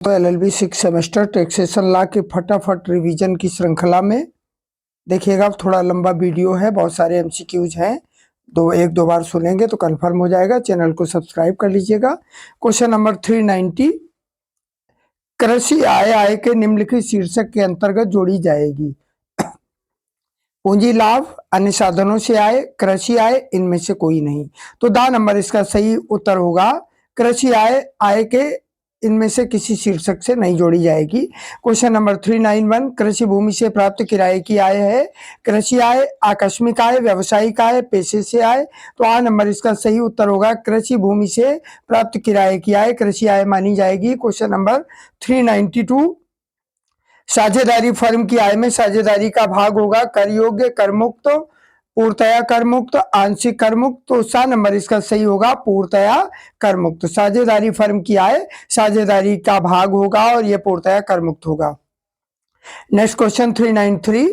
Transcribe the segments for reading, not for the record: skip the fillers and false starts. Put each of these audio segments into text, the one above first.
तो LLB 6 semester taxation law के फटाफट रिवीजन की श्रृंखला में देखिएगा। थोड़ा लंबा वीडियो है, बहुत सारे एमसीक्यूज हैं, एक दो बार सुनेंगे तो कंफर्म हो जाएगा। चैनल को सब्सक्राइब कर लीजिएगा। क्वेश्चन नंबर 390, कृषि आय के निम्नलिखित शीर्षक के अंतर्गत जोड़ी जाएगी। पूंजी लाभ, अन्य साधनों से आय, कृषि आय, इनमें से कोई नहीं। तो द नंबर इसका सही उत्तर होगा कृषि आय के इनमें से किसी शीर्षक से नहीं जोड़ी जाएगी। क्वेश्चन नंबर 391, कृषि भूमि से प्राप्त किराए की आय है। कृषि आय आकस्मिक आय, व्यवसायिक आय, पेशे से आय। तो आ नंबर इसका सही उत्तर होगा कृषि भूमि से प्राप्त किराए की आय कृषि आय मानी जाएगी। क्वेश्चन नंबर 392, साझेदारी फर्म की आय में साझेदारी का भाग होगा कर योग्य, कर मुक्त, पूर्णतया कर मुक्त, आंशिक कर मुक्त। तो सा नंबर इसका सही होगा पूर्णतया कर मुक्त। साझेदारी फर्म की आय साझेदारी का भाग होगा और यह पूर्णतया कर मुक्त होगा। नेक्स्ट क्वेश्चन 393,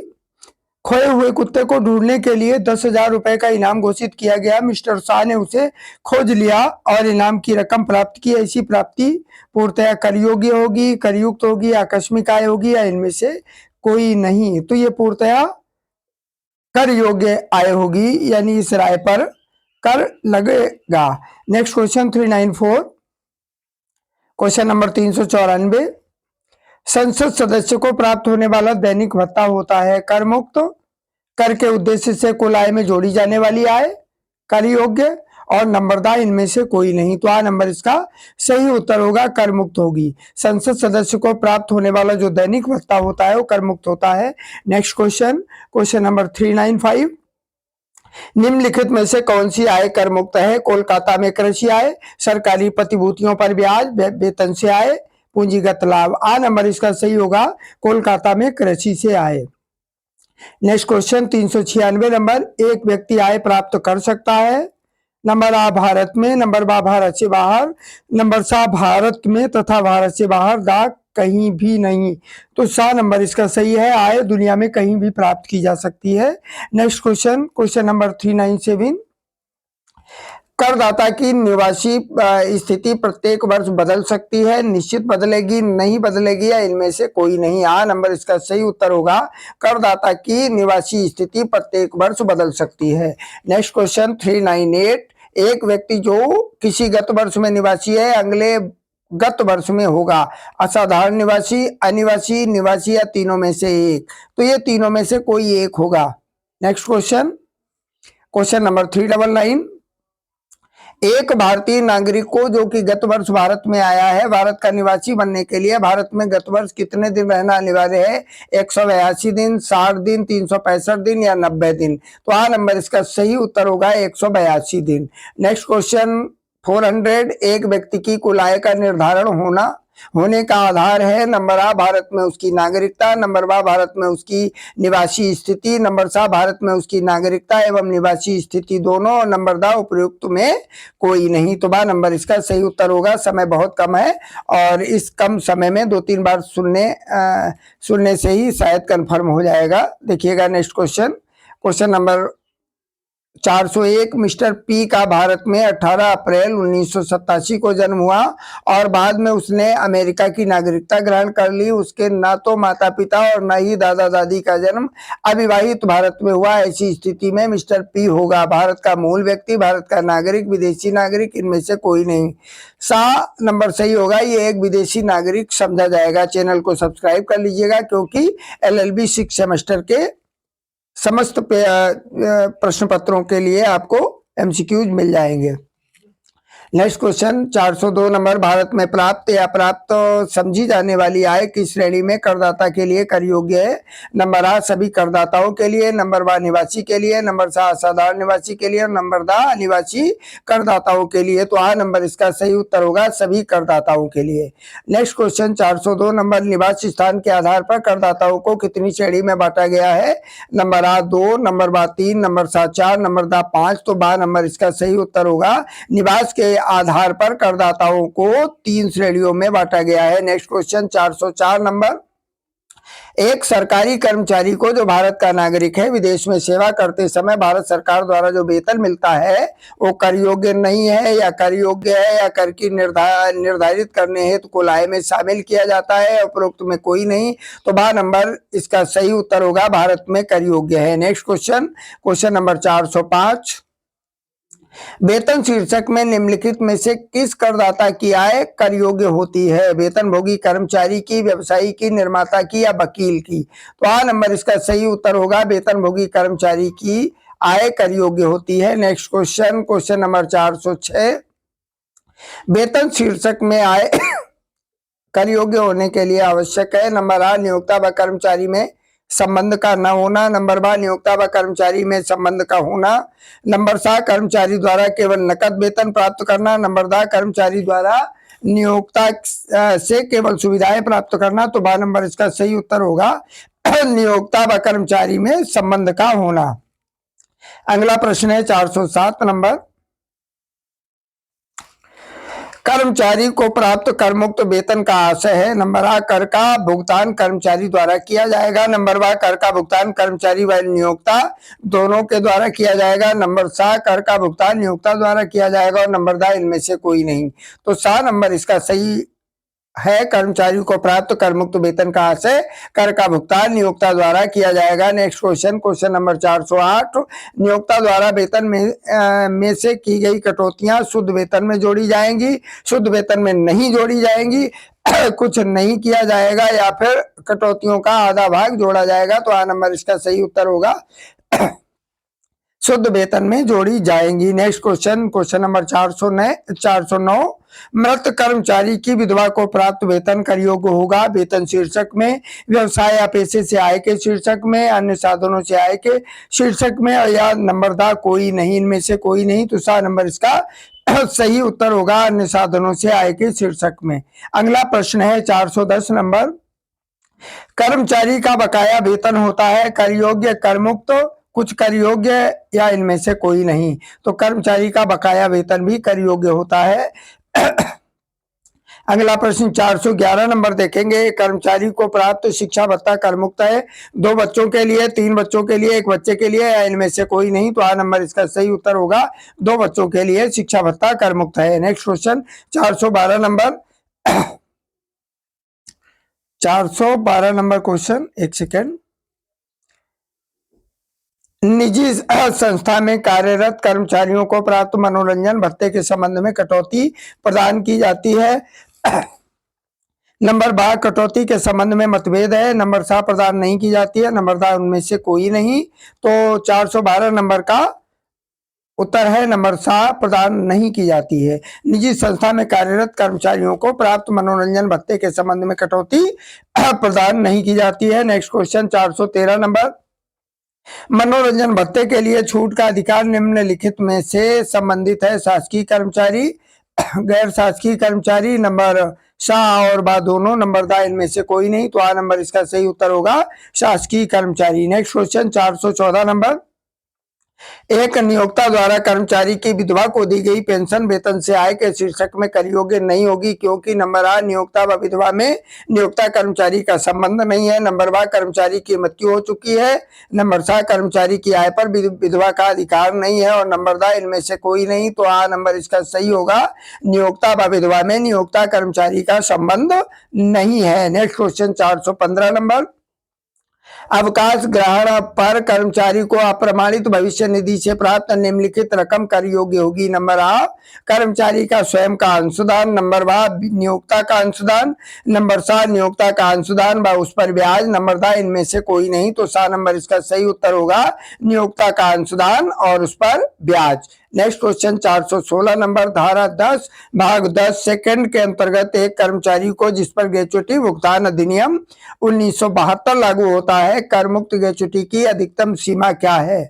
खोए हुए कुत्ते को ढूंढने के लिए 10,000 रुपए का इनाम घोषित किया गया। मिस्टर शाह ने उसे खोज लिया और इनाम की रकम प्राप्त की। ऐसी प्राप्ति पूर्णतया कर योग्य होगी, करयुक्त होगी, आकस्मिक आय होगी या इनमें से कोई नहीं। तो ये पूर्णतया कर योग्य आय होगी, यानी इस राय पर कर लगेगा। नेक्स्ट क्वेश्चन 394, क्वेश्चन नंबर 394, संसद सदस्य को प्राप्त होने वाला दैनिक भत्ता होता है कर मुक्त, कर के उद्देश्य से कुल आय में जोड़ी जाने वाली आय, कर योग्य और नंबरदार, इनमें से कोई नहीं। तो आ नंबर इसका सही उत्तर होगा कर मुक्त होगी। संसद सदस्य को प्राप्त होने वाला जो दैनिक भत्ता होता है वो कर मुक्त होता है। नेक्स्ट क्वेश्चन, क्वेश्चन नंबर 395, निम्नलिखित में से कौन सी आय कर मुक्त है। कोलकाता में कृषि आय, सरकारी प्रतिभूतियों पर ब्याज, वेतन से आय, पूंजीगत लाभ। आ नंबर इसका सही होगा कोलकाता में कृषि से आय। नेक्स्ट क्वेश्चन 396 नंबर, एक व्यक्ति आय प्राप्त कर सकता है। नंबर आ भारत में, नंबर बा भारत से बाहर, नंबर सा भारत में तथा भारत से बाहर, दा कहीं भी नहीं। तो सा नंबर इसका सही है, आय दुनिया में कहीं भी प्राप्त की जा सकती है। नेक्स्ट क्वेश्चन, क्वेश्चन नंबर 397, करदाता की निवासी स्थिति प्रत्येक वर्ष बदल सकती है। निश्चित बदलेगी, नहीं बदलेगी या इनमें से कोई नहीं। आ नंबर इसका सही उत्तर होगा करदाता की निवासी स्थिति प्रत्येक वर्ष बदल सकती है। नेक्स्ट क्वेश्चन 398, एक व्यक्ति जो किसी गत वर्ष में निवासी है अगले गत वर्ष में होगा असाधारण निवासी, अनिवासी, निवासी या तीनों में से एक। तो ये तीनों में से कोई एक होगा। नेक्स्ट क्वेश्चन, क्वेश्चन नंबर 399, एक भारतीय नागरिक को जो कि गत वर्ष भारत में आया है, भारत का निवासी बनने के लिए भारत में गत वर्ष कितने दिन रहना अनिवार्य है। 182 दिन, 60 दिन, 365 दिन या 90 दिन। तो आ नंबर इसका सही उत्तर होगा 182 दिन। नेक्स्ट क्वेश्चन 400, एक व्यक्ति की कुल आय का निर्धारण होने का आधार है। नंबर आ भारत में उसकी नागरिकता, नंबर बा भारत में उसकी निवासी स्थिति, नंबर सा भारत में उसकी नागरिकता एवं निवासी स्थिति दोनों, और नंबर दा उपयुक्त में कोई नहीं। तो बा नंबर इसका सही उत्तर होगा। समय बहुत कम है और इस कम समय में 2-3 बार सुनने से ही शायद कंफर्म हो जाएगा। देखिएगा next question, question number 401, mister P का भारत में 18 अप्रैल 1987 को जन्म हुआ और बाद में उसने अमेरिका की नागरिकता ग्रहण कर ली। उसके ना तो माता पिता और ना ही दादा दादी का जन्म अविवाहित भारत में हुआ। ऐसी स्थिति में मिस्टर पी होगा भारत का मूल व्यक्ति, भारत का नागरिक, विदेशी नागरिक, इनमें से कोई नहीं। सा नंबर सही होगा, ये एक विदेशी नागरिक समझा जाएगा। चैनल को सब्सक्राइब कर लीजिएगा क्योंकि एलएलबी 6 सेमेस्टर के समस्त प्रश्न पत्रों के लिए आपको एमसीक्यूज मिल जाएंगे। नेक्स्ट क्वेश्चन 402 नंबर, भारत में प्राप्त या प्राप्त समझी जाने वाली आय किस श्रेणी में करदाता के लिए कर योग्य है। नंबर आ सभी करदाताओं के लिए, नंबर बा निवासी के लिए, नंबर सा असाधारण निवासी के लिए और नंबर दा अनिवासी करदाताओं के लिए। तो आ नंबर इसका सही उत्तर होगा सभी करदाताओं के लिए। नेक्स्ट क्वेश्चन 402 नंबर, निवास स्थान के आधार पर करदाताओं को कितनी श्रेणी में बांटा गया है। नंबर आ 2, नंबर बा 3, नंबर सा 4, नंबर दा 5। तो बा नंबर इसका सही उत्तर होगा निवास के आधार पर करदाताओं को 3 श्रेणियों में बांटा गया है। नेक्स्ट क्वेश्चन 404 नंबर, एक सरकारी कर्मचारी को जो भारत का नागरिक है विदेश में सेवा करते समय भारत सरकार द्वारा जो वेतन मिलता है वो कर योग्य नहीं है या कर योग्य है या कर की निर्धारित करने हेतु कुल आय में शामिल किया जाता है, उपरोक्त में कोई नहीं। तो बा नंबर इसका सही उत्तर होगा भारत में कर योग्य है। नेक्स्ट क्वेश्चन, क्वेश्चन नंबर 405, वेतन शीर्षक में निम्नलिखित में से किस करदाता की आय कर योग्य होती है? वेतन भोगी कर्मचारी की, व्यवसायी की, निर्माता की या वकील की? तो आ नंबर इसका सही उत्तर होगा वेतन भोगी कर्मचारी की आय कर योग्य होती है। नेक्स्ट क्वेश्चन, क्वेश्चन नंबर 406, वेतन शीर्षक में आय कर योग्य होने के लिए आवश्यक है। नंबर आ, नियोक्ता व कर्मचारी में संबंध का न होना। नंबर बा, नियोक्ता व कर्मचारी में संबंध का होना। नंबर सा, कर्मचारी द्वारा केवल नकद वेतन प्राप्त करना। नंबर दा, कर्मचारी द्वारा नियोक्ता से केवल सुविधाएं प्राप्त करना। तो बा नंबर इसका सही उत्तर होगा नियोक्ता व कर्मचारी में संबंध का होना। अगला प्रश्न है 407 नंबर, कर्मचारी को प्राप्त कर मुक्त वेतन का आशय है। नंबर आ, कर का भुगतान कर्मचारी द्वारा किया जाएगा। नंबर बा, कर का भुगतान कर्मचारी व नियोक्ता दोनों के द्वारा किया जाएगा। नंबर सा, कर का भुगतान नियोक्ता द्वारा किया जाएगा। और नंबर दा, इनमें से कोई नहीं। तो सा नंबर इसका सही है, कर्मचारी को प्राप्त कर मुक्त वेतन का आशय कर का भुगतान नियोक्ता द्वारा किया जाएगा। नेक्स्ट क्वेश्चन, क्वेश्चन नंबर 408, नियोक्ता द्वारा वेतन में से की गई कटौतियां शुद्ध वेतन में जोड़ी जाएंगी, शुद्ध वेतन में नहीं जोड़ी जाएंगी, कुछ नहीं किया जाएगा या फिर कटौतियों का आधा भाग जोड़ा जाएगा। तो आ नंबर इसका सही उत्तर होगा शुद्ध वेतन में जोड़ी जाएंगी। नेक्स्ट क्वेश्चन, क्वेश्चन नंबर 409, मृत कर्मचारी की विधवा को प्राप्त वेतन कर योग्य होगा। वेतन शीर्षक में, व्यवसाय या पेशे से आय के शीर्षक में, अन्य साधनों से आय के शीर्षक में, या नंबर दा कोई नहीं, इनमें से कोई नहीं। तो सा नंबर इसका सही उत्तर होगा अन्य साधनों से आय के शीर्षक में। अगला प्रश्न है 410 नंबर, कर्मचारी का बकाया वेतन होता है कर योग्य, कर मुक्त, कुछ कर योग्य या इनमें से कोई नहीं। तो कर्मचारी का बकाया वेतन भी कर योग्य होता है। अगला प्रश्न 411 नंबर देखेंगे, कर्मचारी को प्राप्त शिक्षा भत्ता कर मुक्त है। 2 बच्चों के लिए, 3 बच्चों के लिए, 1 बच्चे के लिए या इनमें से कोई नहीं। तो आ नंबर इसका सही उत्तर होगा 2 बच्चों के लिए शिक्षा भत्ता कर मुक्त है। Next question 412 number, 412 number question, एक सेकेंड, निजी संस्था में कार्यरत कर्मचारियों को प्राप्त मनोरंजन भत्ते के संबंध में कटौती प्रदान की जाती है। नंबर बा, कटौती के संबंध में मतभेद है। नंबर सा, प्रदान नहीं की जाती है। नंबर दा, उनमें से कोई नहीं। तो 412 नंबर का उत्तर है नंबर सा, प्रदान नहीं की जाती है। निजी संस्था में कार्यरत कर्मचारियों को प्राप्त मनोरंजन भत्ते के संबंध में कटौती प्रदान नहीं की जाती है। नेक्स्ट क्वेश्चन 413 नंबर, मनोरंजन भत्ते के लिए छूट का अधिकार निम्नलिखित में से संबंधित है। शासकीय कर्मचारी, गैर शासकीय कर्मचारी, नंबर सा और बा दोनों, नंबर दा इनमें से कोई नहीं। तो आ नंबर इसका सही उत्तर होगा शासकीय कर्मचारी। नेक्स्ट क्वेश्चन 414 नंबर, एक नियोक्ता द्वारा कर्मचारी की विधवा को दी गई पेंशन वेतन से आय के शीर्षक में कर योग्य नहीं होगी, क्योंकि नंबर आ, नियोक्ता व विधवा में नियोक्ता कर्मचारी का संबंध नहीं है। नंबर बा, कर्मचारी की मृत्यु हो चुकी है। नंबर सा, कर्मचारी की आय पर विधवा का अधिकार नहीं है। और नंबर दा, इनमें से कोई नहीं। तो आ नंबर इसका सही होगा नियोक्ता व विधवा में नियोक्ता कर्मचारी का संबंध नहीं है। नेक्स्ट क्वेश्चन 415 नंबर, अवकाश ग्रहण पर कर्मचारी को अप्रमाणित भविष्य निधि से प्राप्त निम्नलिखित रकम कर योग्य होगी। नंबर आ, कर्मचारी का स्वयं का अंशदान। नंबर बा, नियोक्ता का अंशदान। नंबर सा, नियोक्ता का अंशदान व उस पर ब्याज। नंबर दा, इनमें से कोई नहीं। तो सा नंबर इसका सही उत्तर होगा नियोक्ता का अंशदान और उस पर ब्याज। नेक्स्ट क्वेश्चन 416 नंबर, धारा 10 भाग 10 सेकंड के अंतर्गत एक कर्मचारी को जिस पर ग्रेच्युटी भुगतान अधिनियम 1972 लागू होता है, कर मुक्त ग्रेच्युटी की अधिकतम सीमा क्या है?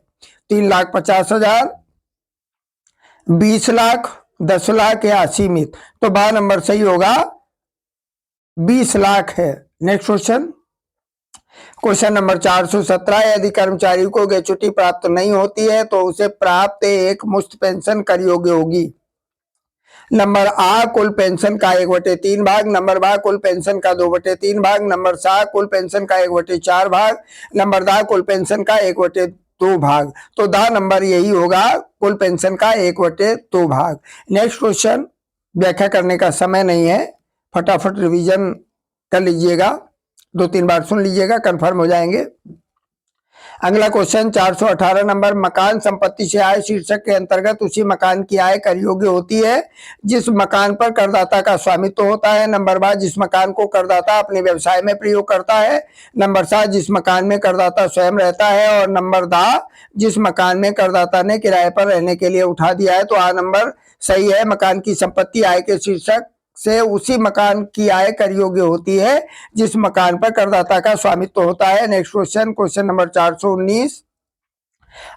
3,50,000, 20 लाख, 10 लाख या असीमित? तो बा नंबर सही होगा 20 लाख है। नेक्स्ट क्वेश्चन, क्वेश्चन नंबर 417, यदि कर्मचारी को ग्रेच्युटी प्राप्त नहीं होती है तो उसे प्राप्त एक मुश्त पेंशन कर योग्य होगी। नंबर आ कुल पेंशन का 1/3 भाग, नंबर बा कुल पेंशन का 2/3 भाग, नंबर सा कुल पेंशन का 1/4 भाग, नंबर दा कुल पेंशन का 1/2 भाग। तो दा नंबर यही होगा कुल पेंशन का 1/2 भाग। नेक्स्ट क्वेश्चन, व्याख्या करने का समय नहीं है, फटाफट रिवीजन कर लीजिएगा, 2-3 बार सुन लीजिएगा, कंफर्म हो जाएंगे। अगला क्वेश्चन 418 नंबर, मकान संपत्ति से आय शीर्षक के अंतर्गत उसी मकान की आय कर योग्य होती है जिस मकान पर करदाता का स्वामित्व होता है। नंबर बा जिस मकान को करदाता अपने व्यवसाय में प्रयोग करता है। नंबर सा जिस मकान में करदाता स्वयं रहता है। और नंबर दा जिस मकान में करदाता ने किराए पर रहने के लिए उठा दिया है। तो आ नंबर सही है, मकान की संपत्ति आय के शीर्षक से उसी मकान की आय कर योग्य होती है जिस मकान पर करदाता का स्वामित्व होता है। नेक्स्ट क्वेश्चन, क्वेश्चन नंबर 419,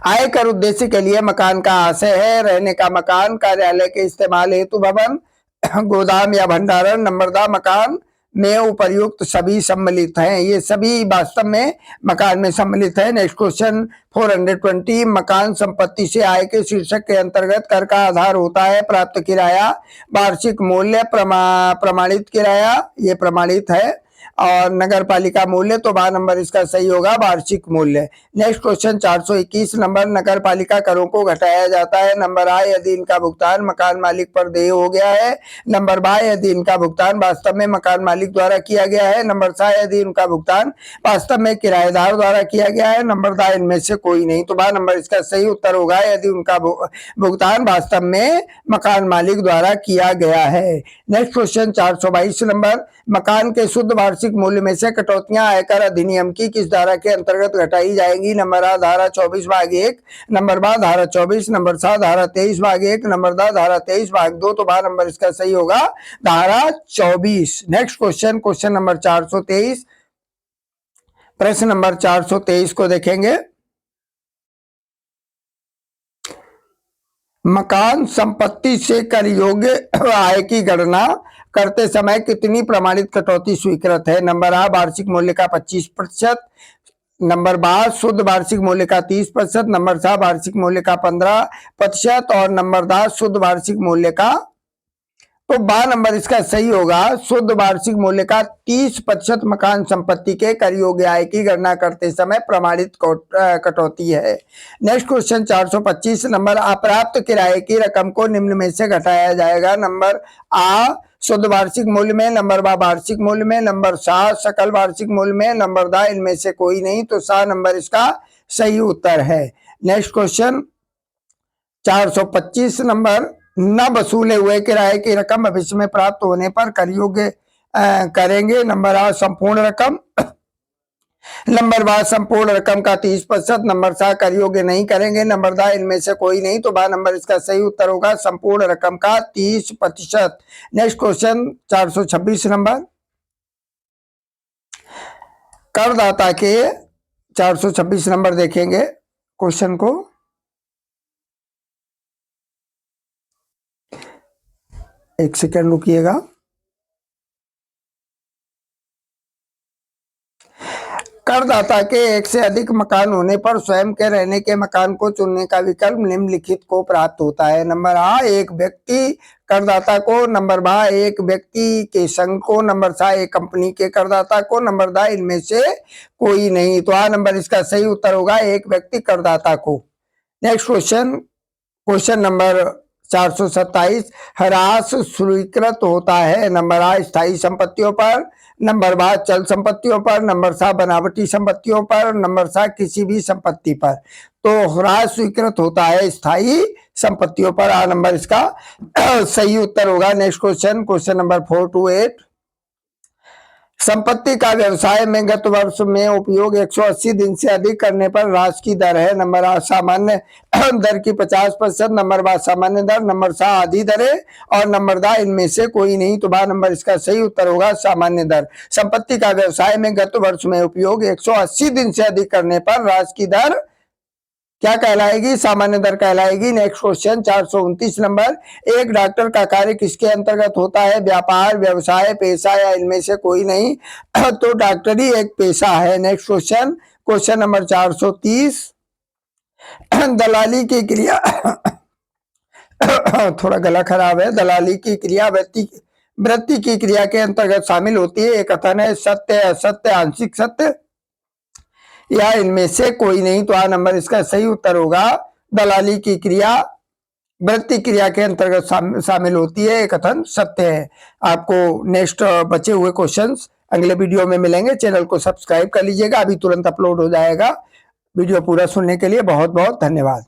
आय कर उद्देश्य के लिए मकान का आशय है रहने का मकान, कार्यालय के इस्तेमाल हेतु भवन, गोदाम या भंडारण। नंबर दा मकान में उपर्युक्त सभी सम्मिलित हैं, ये सभी वास्तव में मकान में सम्मिलित है। नेक्स्ट क्वेश्चन 420, मकान संपत्ति से आय के शीर्षक के अंतर्गत कर का आधार होता है प्राप्त किराया, वार्षिक मूल्य, प्रमाणित किराया, ये प्रमाणित है, और नगर पालिका मूल्य। तो बा नंबर इसका सही होगा वार्षिक मूल्य। नेक्स्ट क्वेश्चन 421 नंबर, नगर पालिका करों को घटाया जाता है। नंबर आ यदि इनका भुगतान मकान मालिक पर देय हो गया है। नंबर बा यदि इनका भुगतान वास्तव में मकान मालिक द्वारा किया गया है। नंबर सा यदि इनका भुगतान वास्तव में किराएदार द्वारा किया गया है। नंबर दा इनमें से कोई नहीं। तो बा नंबर इसका सही उत्तर होगा यदि उनका भुगतान वास्तव में मकान मालिक द्वारा किया गया है। नेक्स्ट क्वेश्चन 422 नंबर, मकान के शुद्ध वार्षिक मूल्य में से कटौतियां आयकर अधिनियम की किस धारा के अंतर्गत घटाई जाएंगी। नंबर आ धारा 24/1, नंबर बा धारा 24, नंबर सा धारा 23/1, नंबर दा धारा 23/2। तो बा नंबर इसका सही होगा धारा 24। नेक्स्ट क्वेश्चन, क्वेश्चन नंबर 423, प्रश्न नंबर 423 को देखेंगे। मकान संपत्ति से कर योग्य आय की गणना करते समय कितनी प्रमाणित कटौती स्वीकृत है। नंबर आ वार्षिक मूल्य का 25%, नंबर बा शुद्ध वार्षिक मूल्य का 30%, नंबर सा वार्षिक मूल्य का 15% और नंबर दा शुद्ध वार्षिक मूल्य का, तो बा नंबर इसका सही होगा शुद्ध वार्षिक मूल्य का 30% मकान संपत्ति के कर योग्य आय की गणना करते समय प्रमाणित कटौती है। नेक्स्ट क्वेश्चन 425 नंबर, अप्राप्त किराए की रकम को निम्न में से घटाया जाएगा। नंबर आ शुद्ध वार्षिक मूल्य में, नंबर बा वार्षिक मूल्य में, नंबर सा सकल वार्षिक मूल्य में, नंबर दा इनमें से कोई नहीं। तो सा नंबर इसका सही उत्तर है। नेक्स्ट क्वेश्चन 425 नंबर, न वसूले हुए किराए की रकम भविष्य में प्राप्त होने पर कर योग्य करेंगे। नंबर आ संपूर्ण रकम, नंबर बा संपूर्ण रकम का 30%, नंबर सा कर योग्य नहीं करेंगे, नंबर दा इनमें से कोई नहीं। तो बा नंबर इसका सही उत्तर होगा संपूर्ण रकम का 30%। नेक्स्ट क्वेश्चन 426 नंबर, करदाता के 426 नंबर देखेंगे क्वेश्चन को। एक सेकंड रुकिएगा। करदाता के एक से अधिक मकान होने पर स्वयं के रहने के मकान को चुनने का विकल्प निम्नलिखित को प्राप्त होता है। नंबर आ एक व्यक्ति करदाता को, नंबर बा एक व्यक्ति के संघ को, नंबर सा एक कंपनी के करदाता को, नंबर दा इनमें से कोई नहीं। तो आ नंबर इसका सही उत्तर होगा एक व्यक्ति करदाता को। नेक्स्ट क्वेश्चन, क्वेश्चन नंबर 427, ह्रास स्वीकृत होता है। नंबर आ स्थायी संपत्तियों पर, नंबर बा चल संपत्तियों पर, नंबर सा बनावटी संपत्तियों पर, नंबर सा किसी भी संपत्ति पर। तो ह्रास स्वीकृत होता है स्थायी संपत्तियों पर। आ नंबर इसका सही उत्तर होगा। नेक्स्ट क्वेश्चन, क्वेश्चन नंबर 428, संपत्ति का व्यवसाय में गत वर्ष में उपयोग 180 दिन से अधिक करने पर ह्रास की दर है। नंबर आ सामान्य दर की 50%, नंबर बा सामान्य दर, नंबर सा आधी दरें और नंबर दा इनमें से कोई नहीं। तो बा नंबर इसका सही उत्तर होगा सामान्य दर। संपत्ति का व्यवसाय में गत वर्ष में उपयोग 180 दिन से अधिक करने पर ह्रास की दर क्या कहलाएगी, सामान्य दर कहलाएगी। नेक्स्ट क्वेश्चन 429 नंबर, एक डॉक्टर का कार्य किसके अंतर्गत होता है। व्यापार, व्यवसाय, पेशा या इनमें से कोई नहीं। तो डॉक्टरी एक पेशा है। नेक्स्ट क्वेश्चन, क्वेश्चन नंबर 430, दलाली की क्रिया थोड़ा गला खराब है। दलाली की क्रिया वृत्ति की क्रिया के अंतर्गत शामिल होती है। एक कथन है सत्य, असत्य, आंशिक सत्य या इनमें से कोई नहीं। तो आ नंबर इसका सही उत्तर होगा। दलाली की क्रिया वृत्ति क्रिया के अंतर्गत शामिल होती है। एक कथन सत्य है। आपको नेक्स्ट बचे हुए क्वेश्चंस अगले वीडियो में मिलेंगे। चैनल को सब्सक्राइब कर लीजिएगा, अभी तुरंत अपलोड हो जाएगा। वीडियो पूरा सुनने के लिए बहुत बहुत धन्यवाद।